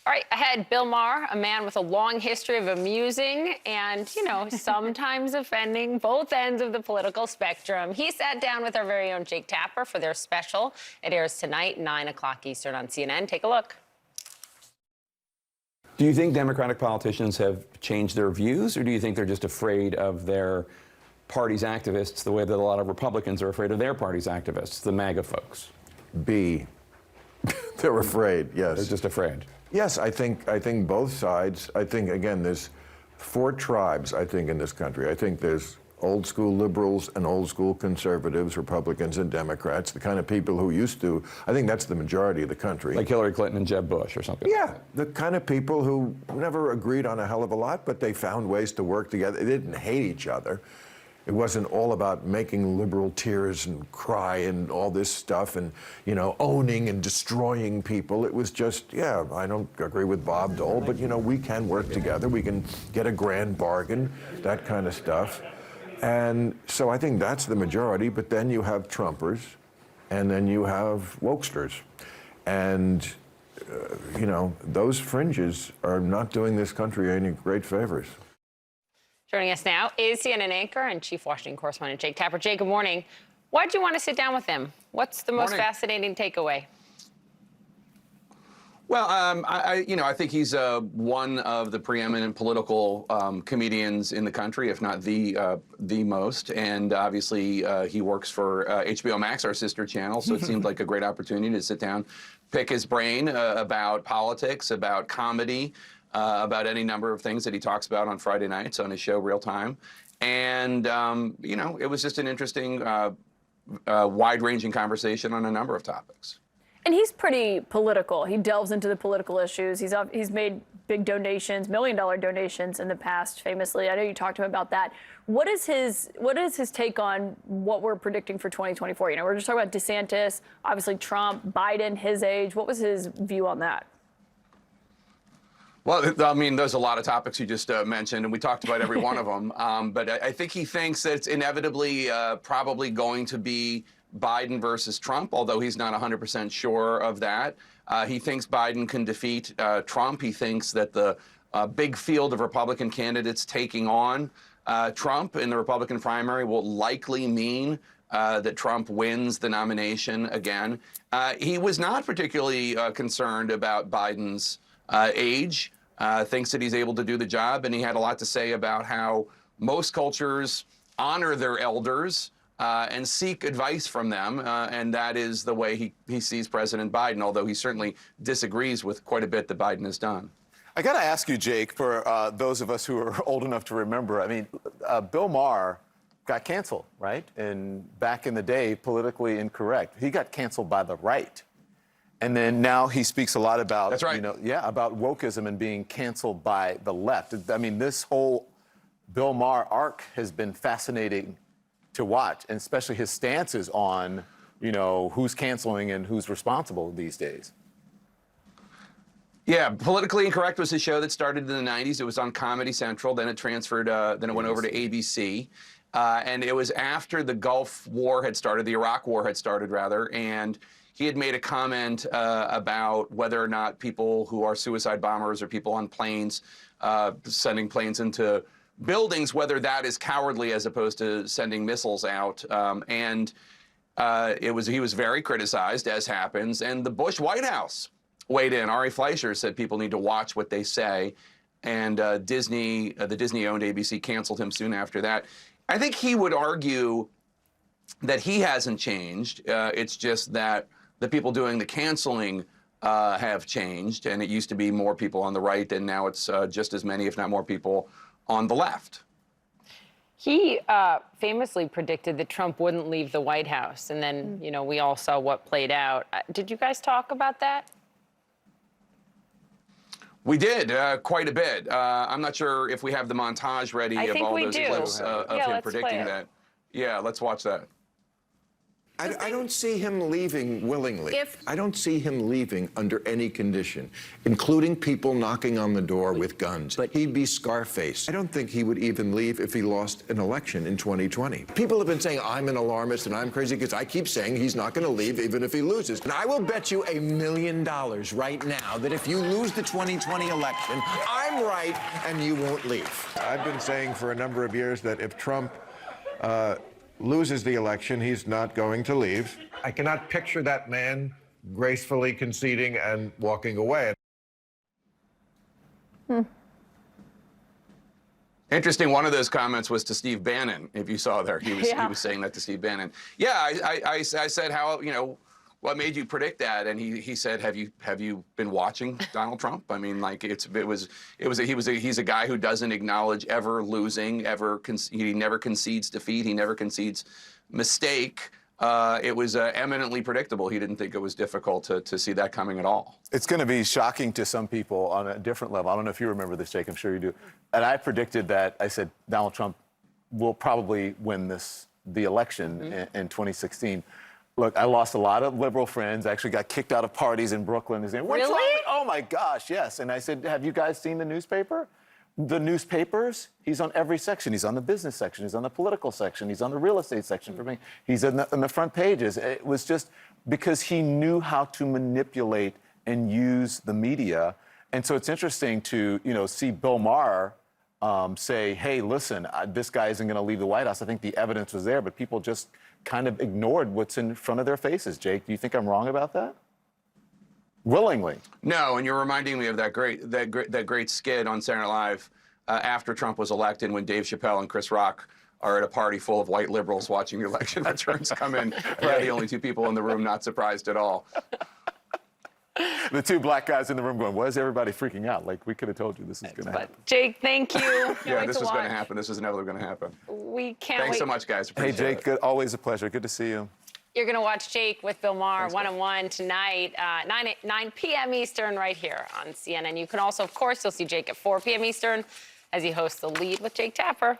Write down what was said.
All right, ahead, Bill Maher, a man with a long history of amusing and, sometimes offending both ends of the political spectrum. He sat down with our very own Jake Tapper for their special. It airs tonight, 9 o'clock Eastern on CNN. Take a look. Do you think Democratic politicians have changed their views, or do you think they're just afraid of their party's activists the way that a lot of Republicans are afraid of their party's activists, the MAGA folks? B. They're afraid, yes. They're just afraid. Yes, I think both sides. I think, again, there's 4 tribes, I think, in this country. I think there's old school liberals and old school conservatives, Republicans and Democrats, the kind of people who used to, I think that's the majority of the country. Like Hillary Clinton and Jeb Bush or something. Yeah, the kind of people who never agreed on a hell of a lot, but they found ways to work together. They didn't hate each other. It wasn't all about making liberal tears and cry and all this stuff and, owning and destroying people. It was just, yeah, I don't agree with Bob Dole, but, we can work together. We can get a grand bargain, that kind of stuff. And so I think that's the majority, but then you have Trumpers and then you have wokesters. And, those fringes are not doing this country any great favors. Joining us now is CNN anchor and chief Washington correspondent Jake Tapper. Jake, good morning. Why'd you want to sit down with him? What's the most fascinating takeaway? Well, I think he's one of the preeminent political comedians in the country, if not the most. And obviously, he works for HBO Max, our sister channel. So it seemed like a great opportunity to sit down, pick his brain about politics, about comedy, about any number of things that he talks about on Friday nights on his show, Real Time. And, it was just an interesting, wide-ranging conversation on a number of topics. And he's pretty political. He delves into the political issues. He's made big donations, $1 million donations in the past, famously. I know you talked to him about that. What is his take on what we're predicting for 2024? We're just talking about DeSantis, obviously Trump, Biden, his age. What was his view on that? Well, there's a lot of topics you just mentioned, and we talked about every one of them. But I think he thinks that it's inevitably probably going to be Biden versus Trump, although he's not 100% sure of that. He thinks Biden can defeat Trump. He thinks that the big field of Republican candidates taking on Trump in the Republican primary will likely mean that Trump wins the nomination again. He was not particularly concerned about Biden's age, thinks that he's able to do the job, and he had a lot to say about how most cultures honor their elders and seek advice from them, and that is the way he sees President Biden, although he certainly disagrees with quite a bit that Biden has done. I got to ask you, Jake, for those of us who are old enough to remember, Bill Maher got canceled, right? And back in the day, politically incorrect. He got canceled by the right. And then now he speaks a lot about, that's right. About wokeism and being canceled by the left. This whole Bill Maher arc has been fascinating to watch, and especially his stances on, who's canceling and who's responsible these days. Yeah, Politically Incorrect was a show that started in the 90s. It was on Comedy Central. Then it transferred, then it went over to ABC. And it was after the Gulf War had started, the Iraq War had started, rather, and he had made a comment about whether or not people who are suicide bombers or people on planes, sending planes into buildings, whether that is cowardly as opposed to sending missiles out. He was very criticized, as happens. And the Bush White House weighed in. Ari Fleischer said people need to watch what they say. And Disney, the Disney-owned ABC, canceled him soon after that. I think he would argue that he hasn't changed. It's just that the people doing the canceling have changed. And it used to be more people on the right, and now it's just as many, if not more people, on the left. He famously predicted that Trump wouldn't leave the White House. And then, we all saw what played out. Did you guys talk about that? We did, quite a bit. I'm not sure if we have the montage ready of all those clips of him predicting that. Yeah, let's watch that. I don't see him leaving willingly. If- I don't see him leaving under any condition, including people knocking on the door with guns. But he'd be Scarface. I don't think he would even leave if he lost an election in 2020. People have been saying I'm an alarmist and I'm crazy because I keep saying he's not going to leave even if he loses. And I will bet you $1 million right now that if you lose the 2020 election, I'm right and you won't leave. I've been saying for a number of years that if Trump loses the election, he's not going to leave. I cannot picture that man gracefully conceding and walking away. Interesting. One of those comments was to Steve Bannon. If you saw there, he was saying that to Steve Bannon. Yeah, I said, how, you know, what made you predict that? And he said, have you been watching Donald Trump? I mean, like he's a guy who doesn't acknowledge ever losing, he never concedes defeat, he never concedes mistake. It was eminently predictable. He didn't think it was difficult to see that coming at all. It's going to be shocking to some people on a different level. I don't know if you remember this, Jake. I'm sure you do. And I predicted that. I said Donald Trump will probably win the election in 2016. Look, I lost a lot of liberal friends. I actually got kicked out of parties in Brooklyn. They said, "What's wrong Really? with-" Oh, my gosh, yes. And I said, have you guys seen the newspaper? The newspapers, he's on every section. He's on the business section. He's on the political section. He's on the real estate section for me. He's in the front pages. It was just because he knew how to manipulate and use the media. And so it's interesting to, see Bill Maher say, hey, listen, this guy isn't going to leave the White House. I think the evidence was there, but people just kind of ignored what's in front of their faces. Jake, do you think I'm wrong about that? Willingly. No, and you're reminding me of that great skit on Saturday Night Live after Trump was elected, when Dave Chappelle and Chris Rock are at a party full of white liberals watching the election returns come in. They're the only two people in the room not surprised at all. The two black guys in the room going, why is everybody freaking out? Like, we could have told you this is going to happen. But Jake, thank you. Yeah, this to was going watch. to happen. This was inevitably going to happen. We can't Thanks wait. so much, guys. Hey, Appreciate Jake, it. good, always a pleasure. Good to see you. You're going to watch Jake with Bill Maher one-on-one tonight, 9 p.m. Eastern, right here on CNN. You can also, of course, you'll see Jake at 4 p.m. Eastern as he hosts The Lead with Jake Tapper.